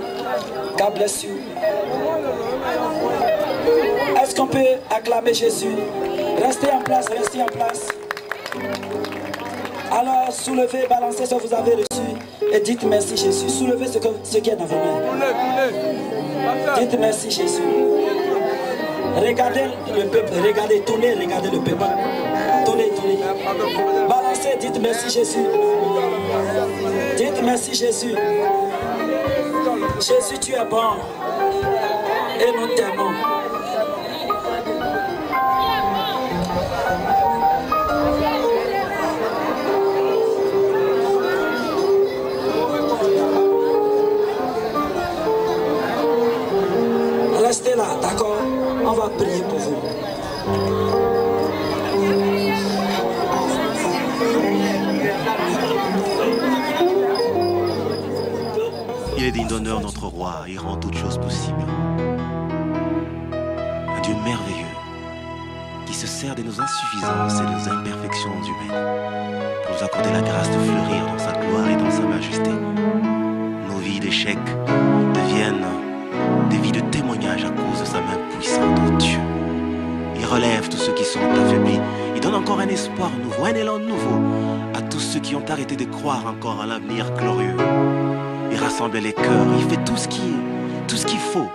God bless you. Est-ce qu'on peut acclamer Jésus? Restez en place, restez en place. Alors soulevez, balancez ce que vous avez reçu et dites merci Jésus. Soulevez ce qui est dans vos mains. Dites merci Jésus. Regardez le peuple, regardez, tournez, regardez le peuple. Tournez, tournez. Balancez, dites merci Jésus. Dites merci Jésus. Jésus, tu es bon. Et nous t'aimons. Restez là, d'accord? On va prier pour vous. Il est digne d'honneur notre roi, il rend toutes choses possibles. Un Dieu merveilleux qui se sert de nos insuffisances et de nos imperfections humaines pour nous accorder la grâce de fleurir dans sa gloire et dans sa majesté. Nos vies d'échecs deviennent des vies de témoignage à cause de sa main puissante, oh Dieu. Il relève tous ceux qui sont affaiblis. Il donne encore un espoir nouveau, un élan nouveau à tous ceux qui ont arrêté de croire encore à l'avenir glorieux. Il rassemble les cœurs, il fait tout ce qu'il faut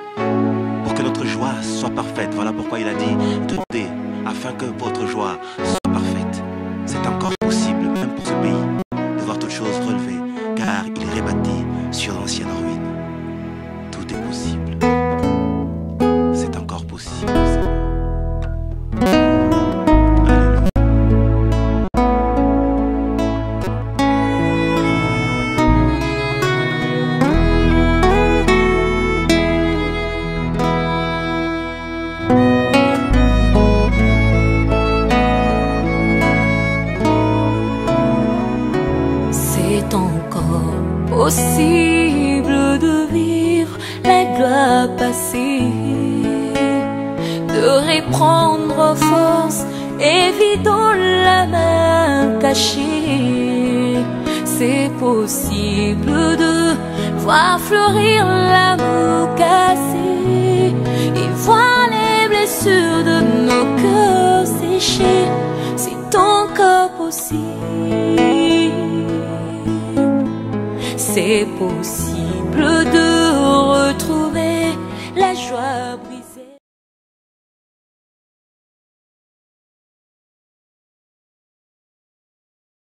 pour que notre joie soit parfaite. Voilà pourquoi il a dit, demandez afin que votre joie soit parfaite. C'est encore possible, même pour ce pays, de voir toutes choses relevées, car il est rebâti sur d'anciennes ruines. Tout est possible. C'est encore possible. encore possible de vivre la gloire passée, de reprendre force, évidant la main cachée. C'est possible de voir fleurir l'amour cassé et voir les blessures de nos cœurs séchés. C'est encore possible. C'est possible de retrouver la joie.